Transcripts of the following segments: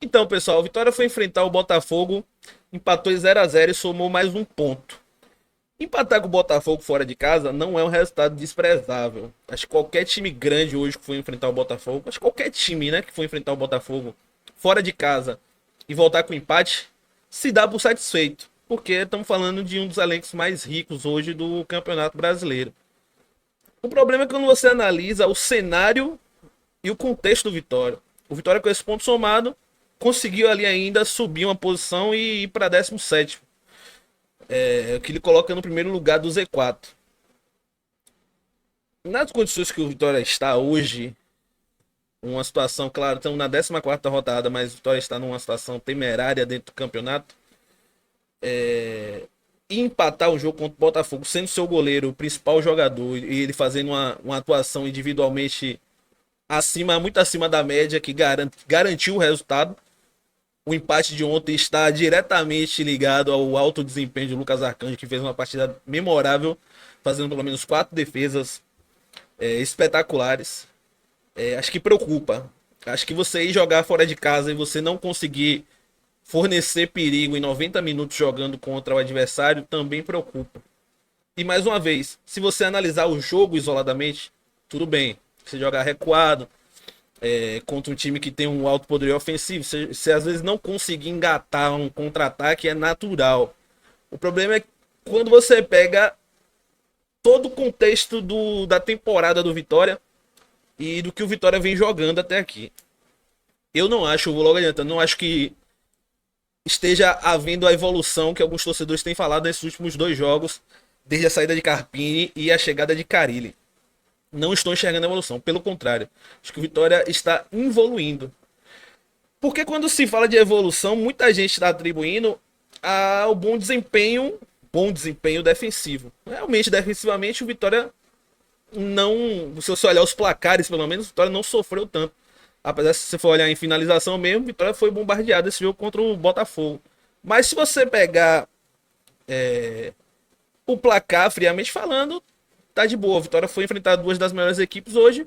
Então, pessoal, o Vitória foi enfrentar o Botafogo, empatou em 0 a 0 e somou mais um ponto. Empatar com o Botafogo fora de casa não é um resultado desprezável. Acho que qualquer time grande hoje que for enfrentar o Botafogo, acho que qualquer time, né, que for enfrentar o Botafogo fora de casa e voltar com empate, se dá por satisfeito. Porque estamos falando de um dos elencos mais ricos hoje do Campeonato Brasileiro. O problema é quando você analisa o cenário e o contexto do Vitória. O Vitória, com esse ponto somado, conseguiu ali ainda subir uma posição e ir para 17º. Que ele coloca no primeiro lugar do Z4. Nas condições que o Vitória está hoje, uma situação, claro, estamos na 14ª rodada, mas o Vitória está numa situação temerária dentro do campeonato. E empatar o jogo contra o Botafogo, sendo seu goleiro o principal jogador, e ele fazendo uma atuação individualmente muito acima da média, que garantiu o resultado. O empate de ontem está diretamente ligado ao alto desempenho de Lucas Arcanjo, que fez uma partida memorável, fazendo pelo menos 4 defesas espetaculares. Acho que preocupa. Acho que você ir jogar fora de casa e você não conseguir fornecer perigo em 90 minutos jogando contra o adversário também preocupa. E mais uma vez, se você analisar o jogo isoladamente, tudo bem. Você jogar recuado, contra um time que tem um alto poderio ofensivo, você às vezes não conseguir engatar um contra-ataque é natural. O problema é quando você pega todo o contexto da temporada do Vitória e do que o Vitória vem jogando até aqui. Eu não acho, vou logo adiantando, não acho que esteja havendo a evolução que alguns torcedores têm falado nesses últimos 2 jogos, desde a saída de Carpini e a chegada de Carille. Não estou enxergando a evolução, pelo contrário. Acho que o Vitória está evoluindo. Porque quando se fala de evolução, muita gente está atribuindo ao bom desempenho defensivo. Realmente, defensivamente, o Vitória não. Se você olhar os placares, pelo menos, o Vitória não sofreu tanto. Apesar, se você for olhar em finalização mesmo, o Vitória foi bombardeado esse jogo contra o Botafogo. Mas se você pegar o placar, friamente falando, tá de boa. A Vitória foi enfrentar duas das melhores equipes hoje.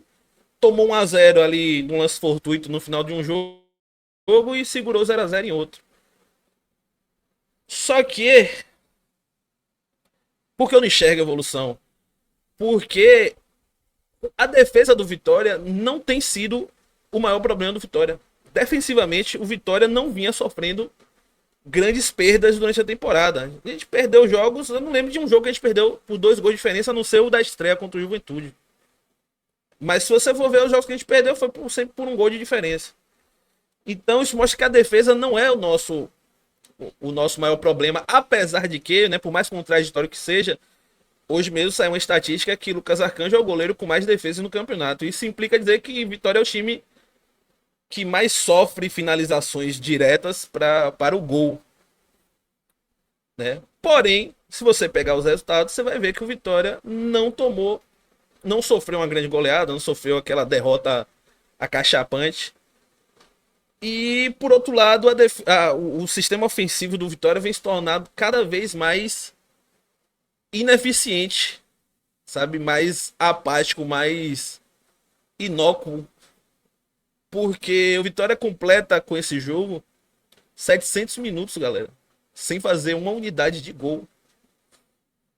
Tomou 1 a 0 ali num lance fortuito no final de um jogo e segurou 0 a 0 em outro. Só que, por que eu não enxergo a evolução? Porque a defesa do Vitória não tem sido o maior problema do Vitória. Defensivamente, o Vitória não vinha sofrendo grandes perdas durante a temporada. A gente perdeu jogos, eu não lembro de um jogo que a gente perdeu por 2 gols de diferença, a não ser o da estreia contra o Juventude. Mas se você for ver os jogos que a gente perdeu, foi sempre por 1 gol de diferença. Então isso mostra que a defesa não é o nosso maior problema, apesar de que, né, por mais contraditório que seja, hoje mesmo saiu uma estatística que Lucas Arcanjo é o goleiro com mais defesas no campeonato. Isso implica dizer que Vitória é o time que mais sofre finalizações diretas para o gol, né? Porém, se você pegar os resultados, você vai ver que o Vitória não sofreu uma grande goleada, não sofreu aquela derrota acachapante. E por outro lado, o sistema ofensivo do Vitória vem se tornando cada vez mais ineficiente, sabe? Mais apático, mais inócuo. Porque o Vitória completa com esse jogo 700 minutos, galera, sem fazer uma unidade de gol.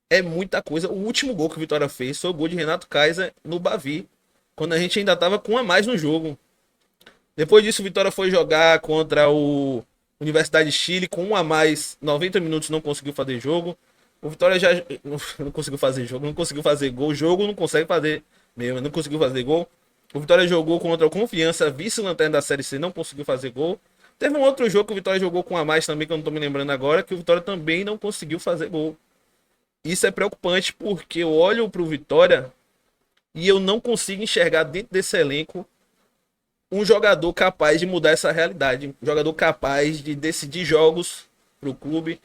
É muita coisa. O último gol que o Vitória fez foi o gol de Renato Kaiser no Bavi, quando a gente ainda tava com 1 a mais no jogo. Depois disso, o Vitória foi jogar contra o Universidade de Chile com 1 a mais, 90 minutos não conseguiu fazer jogo. O Vitória já não conseguiu fazer jogo, não conseguiu fazer gol. Jogo não consegue fazer mesmo, não conseguiu fazer gol. O Vitória jogou contra o Confiança, vice-lanterna da Série C, não conseguiu fazer gol. Teve um outro jogo que o Vitória jogou com 1 a mais também, que eu não tô me lembrando agora, que o Vitória também não conseguiu fazer gol. Isso é preocupante porque eu olho pro Vitória e eu não consigo enxergar dentro desse elenco um jogador capaz de mudar essa realidade. Um jogador capaz de decidir jogos pro clube,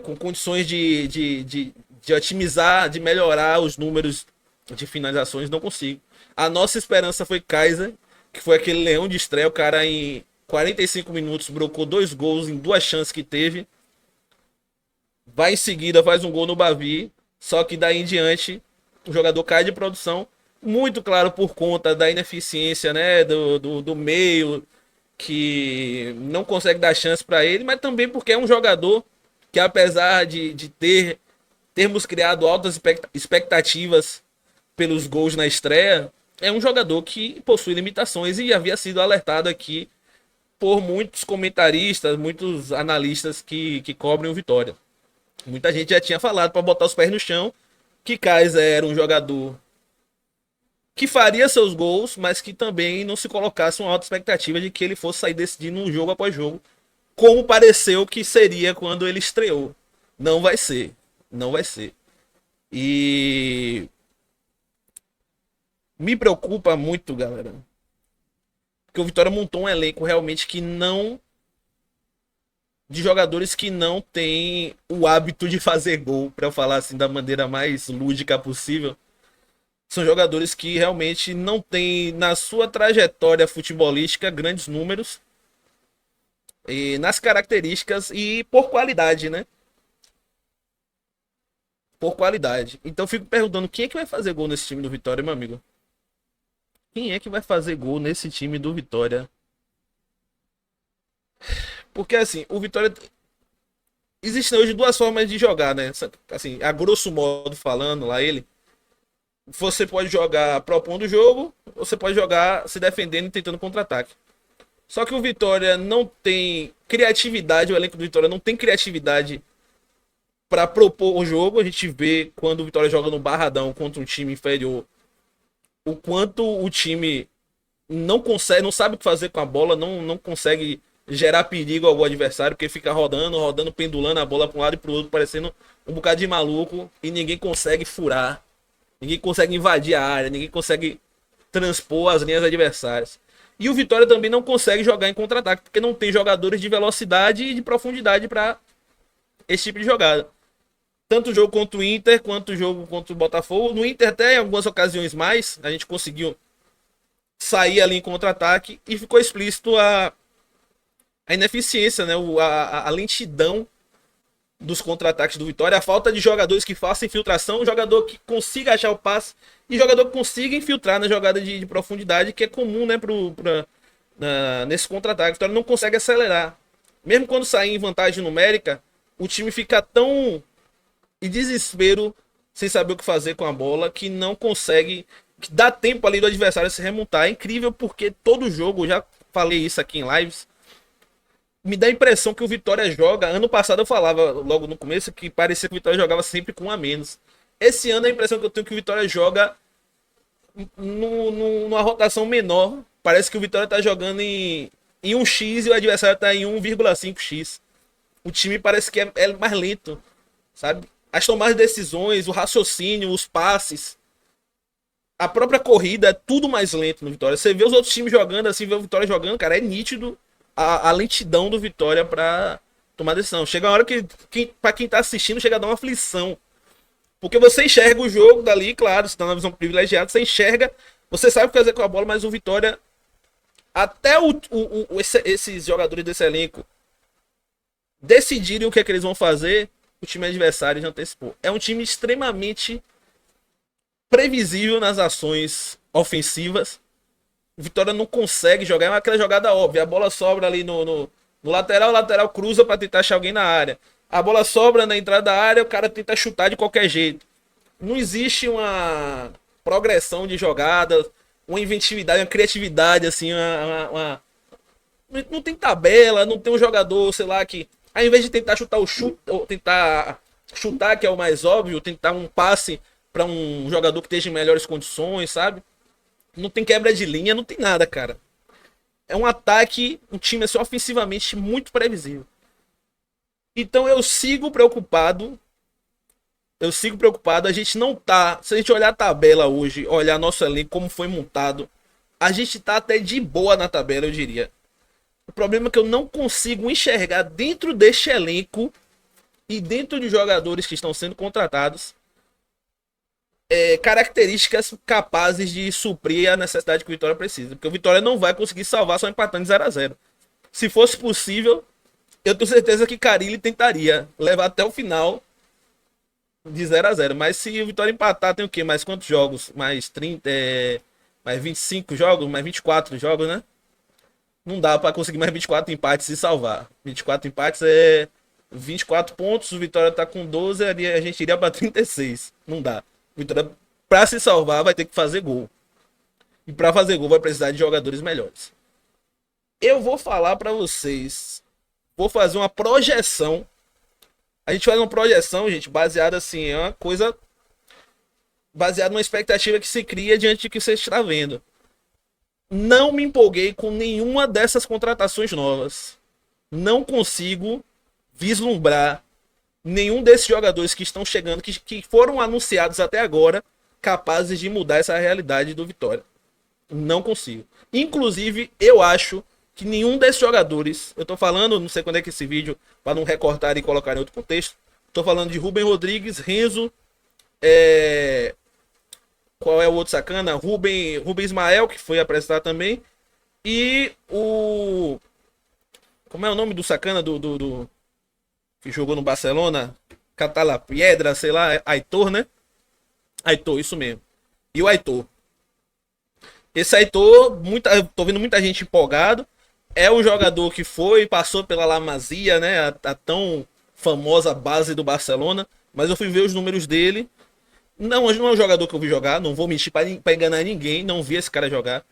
com condições de otimizar, de melhorar os números de finalizações, não consigo. A nossa esperança foi Kaiser, que foi aquele leão de estreia. O cara em 45 minutos brocou 2 gols em 2 chances que teve. Vai em seguida, faz um gol no Bavi. Só que daí em diante, o jogador cai de produção. Muito claro por conta da ineficiência, né, do meio. que não consegue dar chance para ele, mas também porque é um jogador que, apesar de termos criado altas expectativas pelos gols na estreia, é um jogador que possui limitações e havia sido alertado aqui por muitos comentaristas, muitos analistas que cobrem o Vitória. Muita gente já tinha falado para botar os pés no chão que Kaiser era um jogador que faria seus gols, mas que também não se colocasse uma alta expectativa de que ele fosse sair decidindo jogo após jogo, como pareceu que seria quando ele estreou. Não vai ser. Não vai ser. E me preocupa muito, galera, porque o Vitória montou um elenco realmente que não, de jogadores que não tem o hábito de fazer gol, para falar assim da maneira mais lúdica possível. São jogadores que realmente não têm na sua trajetória futebolística grandes números e nas características e por qualidade, né? Por qualidade. Então eu fico perguntando quem é que vai fazer gol nesse time do Vitória, meu amigo? Quem é que vai fazer gol nesse time do Vitória? Porque assim, o Vitória existem hoje duas formas de jogar, né? Assim, a grosso modo falando lá ele, você pode jogar propondo o jogo, você pode jogar se defendendo e tentando contra-ataque. Só que o Vitória não tem criatividade, o elenco do Vitória não tem criatividade para propor o jogo. A gente vê quando o Vitória joga no Barradão contra um time inferior, o quanto o time não consegue, não sabe o que fazer com a bola, não consegue gerar perigo ao adversário, porque fica rodando, pendulando a bola para um lado e para o outro, parecendo um bocado de maluco, e ninguém consegue furar, ninguém consegue invadir a área, ninguém consegue transpor as linhas adversárias. E o Vitória também não consegue jogar em contra-ataque, porque não tem jogadores de velocidade e de profundidade para esse tipo de jogada. Tanto o jogo contra o Inter, quanto o jogo contra o Botafogo. No Inter até em algumas ocasiões mais, a gente conseguiu sair ali em contra-ataque e ficou explícito a ineficiência, né? A lentidão dos contra-ataques do Vitória, a falta de jogadores que façam infiltração, jogador que consiga achar o passe e jogador que consiga infiltrar na jogada de profundidade, que é comum, né, nesse contra-ataque. O Vitória não consegue acelerar. Mesmo quando sair em vantagem numérica, o time fica tão em desespero, sem saber o que fazer com a bola, que não consegue, que dá tempo ali do adversário se remontar. É incrível porque todo jogo, já falei isso aqui em lives, me dá a impressão que o Vitória joga. Ano passado eu falava logo no começo que parecia que o Vitória jogava sempre com um a menos. Esse ano a impressão que eu tenho é que o Vitória joga numa rotação menor. Parece que o Vitória tá jogando em 1x e o adversário tá em 1,5x. O time parece que é mais lento, sabe? As tomadas de decisões, o raciocínio, os passes, a própria corrida, é tudo mais lento no Vitória. Você vê os outros times jogando assim, vê o Vitória jogando, cara, é nítido a lentidão do Vitória pra tomar decisão. Chega uma hora pra quem tá assistindo, chega a dar uma aflição. Porque você enxerga o jogo dali, claro, você tá na visão privilegiada, você enxerga, você sabe o que fazer com a bola, mas o Vitória, até esses jogadores desse elenco decidirem o que é que eles vão fazer, o time adversário já antecipou. É um time extremamente previsível nas ações ofensivas. O Vitória não consegue jogar, é aquela jogada óbvia. A bola sobra ali no lateral, o lateral cruza para tentar achar alguém na área. A bola sobra na entrada da área, o cara tenta chutar de qualquer jeito. Não existe uma progressão de jogadas, uma inventividade, uma criatividade, assim, não tem tabela, não tem um jogador, sei lá, que ao invés de tentar chutar o chute, ou tentar chutar, que é o mais óbvio, tentar um passe para um jogador que esteja em melhores condições, sabe? Não tem quebra de linha, não tem nada, cara. É um ataque, um time assim, ofensivamente muito previsível. Então eu sigo preocupado. Eu sigo preocupado. A gente não tá. Se a gente olhar a tabela hoje, olhar nosso elenco, como foi montado, a gente tá até de boa na tabela, eu diria. O problema é que eu não consigo enxergar dentro deste elenco e dentro de jogadores que estão sendo contratados características capazes de suprir a necessidade que o Vitória precisa. Porque o Vitória não vai conseguir salvar só empatando 0-0. Se fosse possível, eu tenho certeza que Carille tentaria levar até o final de 0-0. Mas se o Vitória empatar, tem o quê? Mais quantos jogos? Mais 30, mais 25 jogos? Mais 24 jogos, né? Não dá pra conseguir mais 24 empates e salvar. 24 empates é 24 pontos, o Vitória tá com 12, ali a gente iria pra 36. Não dá. O Vitória, pra se salvar, vai ter que fazer gol. E pra fazer gol vai precisar de jogadores melhores. Eu vou falar pra vocês. Vou fazer uma projeção. A gente faz uma projeção, gente, baseada assim, é uma coisa baseada numa expectativa que se cria diante de que você está vendo. Não me empolguei com nenhuma dessas contratações novas. Não consigo vislumbrar nenhum desses jogadores que estão chegando, que foram anunciados até agora, capazes de mudar essa realidade do Vitória. Não consigo. Inclusive, eu acho que nenhum desses jogadores, eu tô falando, não sei quando é que esse vídeo, para não recortar e colocar em outro contexto, tô falando de Rubem Rodrigues, Renzo, qual é o outro sacana? Rubem Ismael, que foi apresentado também, e o... Como é o nome do sacana do que jogou no Barcelona? Catala Piedra, sei lá, Aitor, né? Aitor, isso mesmo. E o Aitor. Esse Aitor, tô vendo muita gente empolgado. É o jogador que foi, passou pela La Masia, né? A tão famosa base do Barcelona. Mas eu fui ver os números dele. Não é um jogador que eu vi jogar, não vou mentir pra enganar ninguém, não vi esse cara jogar.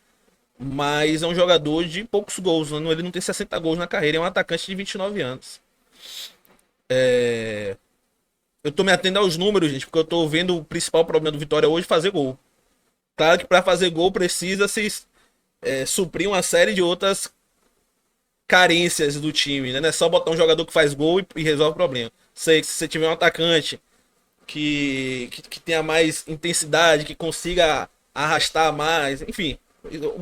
Mas é um jogador de poucos gols, né? Ele não tem 60 gols na carreira, é um atacante de 29 anos. Eu tô me atendo aos números, gente, porque eu tô vendo o principal problema do Vitória hoje fazer gol. Claro que pra fazer gol precisa se suprir uma série de outras carências do time, né? Não é só botar um jogador que faz gol e resolve o problema. Se você tiver um atacante que tenha mais intensidade, que consiga arrastar mais, enfim,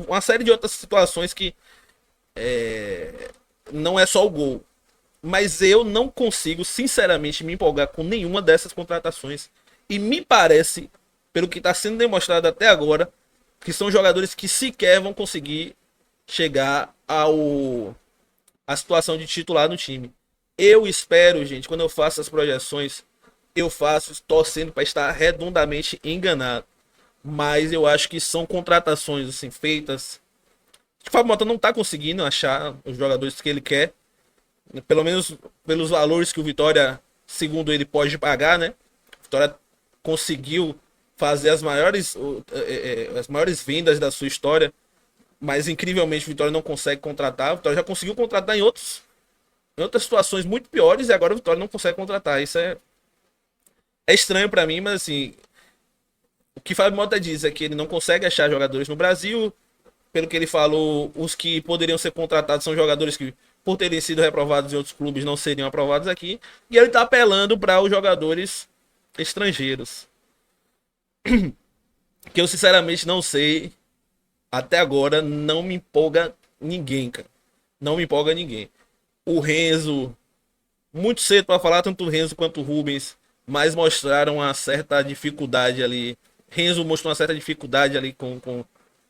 uma série de outras situações que não é só o gol. Mas eu não consigo, sinceramente, me empolgar com nenhuma dessas contratações. E me parece, pelo que está sendo demonstrado até agora, que são jogadores que sequer vão conseguir chegar à situação de titular no time. Eu espero, gente, quando eu faço as projeções, eu faço torcendo para estar redondamente enganado. Mas eu acho que são contratações assim feitas. O Fábio Mota não está conseguindo achar os jogadores que ele quer. Pelo menos pelos valores que o Vitória, segundo ele, pode pagar, né? O Vitória conseguiu fazer as maiores vendas da sua história. Mas incrivelmente o Vitória não consegue contratar. O Vitória já conseguiu contratar em outras situações muito piores e agora o Vitória não consegue contratar. Isso é estranho para mim, mas assim, o que Fábio Mota diz é que ele não consegue achar jogadores no Brasil. Pelo que ele falou, os que poderiam ser contratados são jogadores que, por terem sido reprovados em outros clubes, não seriam aprovados aqui. E ele está apelando para os jogadores estrangeiros. Que eu sinceramente não sei. Até agora não me empolga ninguém, cara. Não me empolga ninguém. O Renzo, muito cedo para falar, tanto o Renzo quanto o Rubens, mas mostraram uma certa dificuldade ali. Renzo mostrou uma certa dificuldade ali com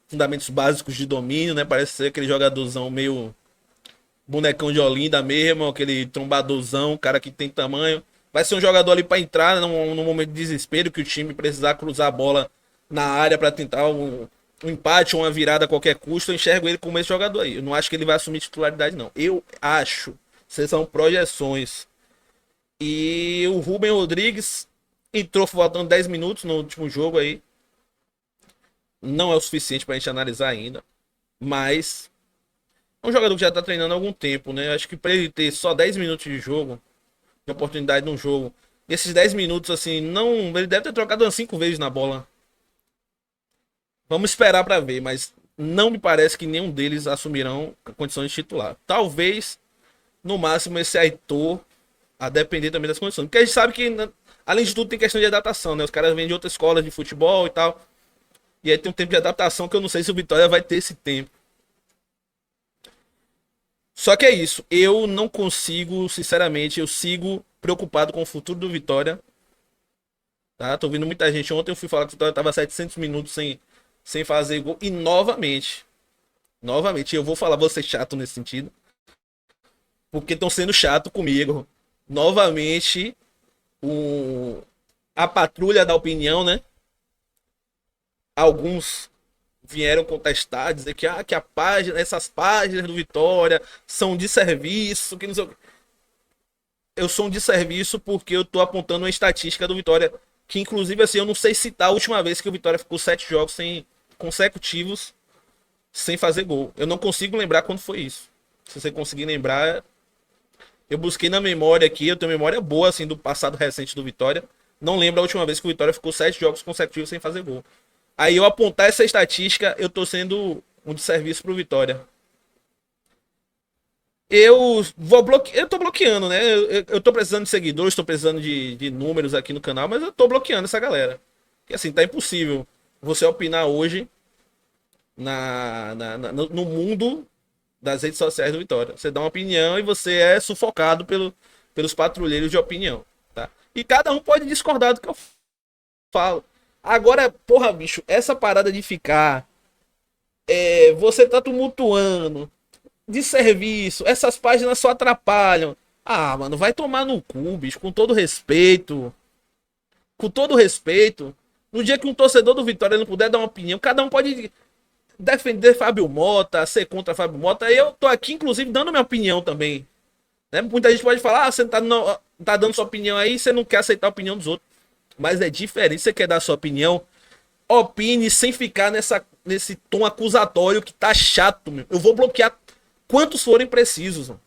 fundamentos básicos de domínio, né? Parece ser aquele jogadorzão meio bonecão de Olinda mesmo, aquele trombadorzão, cara que tem tamanho. Vai ser um jogador ali para entrar num momento de desespero que o time precisar cruzar a bola na área para tentar um empate ou uma virada a qualquer custo. Eu enxergo ele como esse jogador aí. Eu não acho que ele vai assumir titularidade, não. Eu acho. Essas são projeções. E o Rubem Rodrigues entrou faltando 10 minutos no último jogo aí. Não é o suficiente pra gente analisar ainda. Mas é um jogador que já tá treinando há algum tempo, né? Acho que pra ele ter só 10 minutos de jogo, de oportunidade no jogo, e esses 10 minutos, assim, não. Ele deve ter trocado umas 5 vezes na bola. Vamos esperar pra ver, mas não me parece que nenhum deles assumirão condições de titular. Talvez, no máximo, esse Aitor, a depender também das condições. Porque a gente sabe que, além de tudo, tem questão de adaptação, né? Os caras vêm de outras escolas de futebol e tal. E aí tem um tempo de adaptação que eu não sei se o Vitória vai ter esse tempo. Só que é isso. Eu não consigo, sinceramente, eu sigo preocupado com o futuro do Vitória. Tá? Tô vendo muita gente. Ontem eu fui falar que o Vitória tava 700 minutos sem fazer gol. E novamente, eu vou falar, vou ser chato nesse sentido. Porque estão sendo chato comigo. Novamente, a patrulha da opinião, né? Alguns vieram contestar, dizer que a página, essas páginas do Vitória são de serviço, que não sei o quê. Eu sou um de serviço porque eu tô apontando uma estatística do Vitória, que inclusive assim, eu não sei citar a última vez que o Vitória ficou 7 jogos consecutivos sem fazer gol. Eu não consigo lembrar quando foi isso. Se você conseguir lembrar, eu busquei na memória aqui, eu tenho memória boa assim do passado recente do Vitória. Não lembro a última vez que o Vitória ficou 7 jogos consecutivos sem fazer gol. Aí eu apontar essa estatística, eu tô sendo um desserviço pro Vitória. Eu tô bloqueando, né? Eu tô precisando de seguidores, tô precisando de números aqui no canal, mas eu tô bloqueando essa galera. Porque assim, tá impossível você opinar hoje no mundo das redes sociais do Vitória. Você dá uma opinião e você é sufocado pelos patrulheiros de opinião, tá? E cada um pode discordar do que eu falo. Agora, porra, bicho, essa parada de ficar. Você tá tumultuando de serviço, essas páginas só atrapalham. Ah, mano, vai tomar no cu, bicho, com todo respeito. Com todo respeito. No dia que um torcedor do Vitória não puder dar uma opinião, cada um pode defender Fábio Mota, ser contra Fábio Mota. Eu tô aqui, inclusive, dando minha opinião também. Né? Muita gente pode falar, você tá dando sua opinião aí, você não quer aceitar a opinião dos outros. Mas é diferente, você quer dar sua opinião, opine sem ficar nesse tom acusatório que tá chato, meu. Eu vou bloquear quantos forem precisos, mano.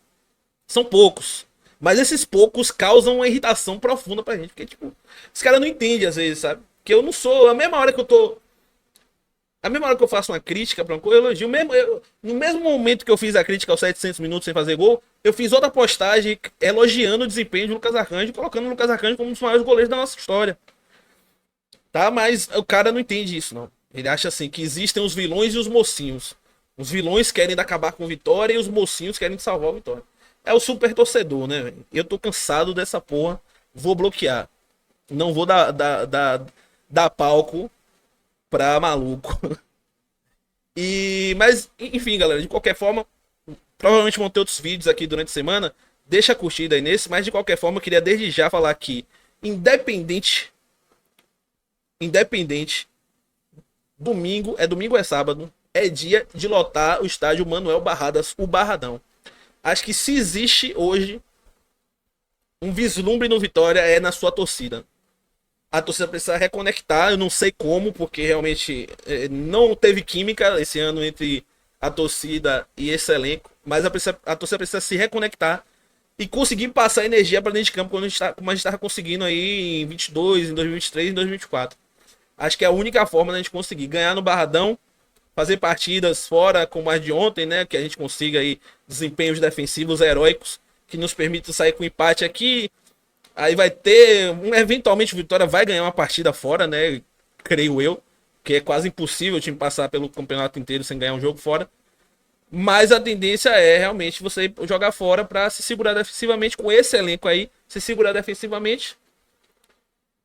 São poucos. Mas esses poucos causam uma irritação profunda pra gente. Porque, tipo, os caras não entendem às vezes, sabe? Que eu não sou. A mesma hora que eu tô. A mesma hora que eu faço uma crítica pra uma coisa, eu elogio. No mesmo momento que eu fiz a crítica aos 700 minutos sem fazer gol, eu fiz outra postagem elogiando o desempenho de Lucas Arcanjo, colocando o Lucas Arcanjo como um dos maiores goleiros da nossa história. Tá? Mas o cara não entende isso, não. Ele acha assim que existem os vilões e os mocinhos. Os vilões querem acabar com o Vitória e os mocinhos querem salvar o Vitória. É o super torcedor, né, velho? Eu tô cansado dessa porra. Vou bloquear. Não vou dar palco pra maluco. Mas, enfim, galera, de qualquer forma, provavelmente vão ter outros vídeos aqui durante a semana. Deixa a curtida aí nesse, mas de qualquer forma, eu queria desde já falar que, independente, domingo ou é sábado, é dia de lotar o estádio Manuel Barradas, o Barradão. Acho que se existe hoje um vislumbre no Vitória é na sua torcida. A torcida precisa reconectar, eu não sei como, porque realmente não teve química esse ano entre a torcida e esse elenco, mas a torcida precisa se reconectar e conseguir passar energia para dentro de campo como a gente estava conseguindo aí em 22, em 2023, em 2024. Acho que é a única forma da gente conseguir ganhar no Barradão, fazer partidas fora como as de ontem, né? Que a gente consiga aí desempenhos defensivos heróicos que nos permitam sair com empate aqui. Aí vai ter, eventualmente o Vitória vai ganhar uma partida fora, né? Creio eu, que é quase impossível o time passar pelo campeonato inteiro sem ganhar um jogo fora. Mas a tendência é realmente você jogar fora para se segurar defensivamente com esse elenco aí, se segurar defensivamente,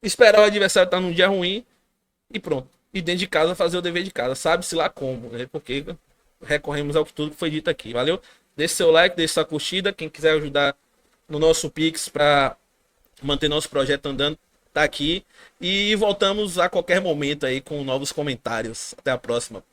esperar o adversário estar num dia ruim e pronto. E dentro de casa fazer o dever de casa. Sabe-se lá como, né? Porque recorremos ao que tudo que foi dito aqui. Valeu? Deixe seu like, deixe sua curtida. Quem quiser ajudar no nosso Pix para manter nosso projeto andando, tá aqui. E voltamos a qualquer momento aí com novos comentários. Até a próxima.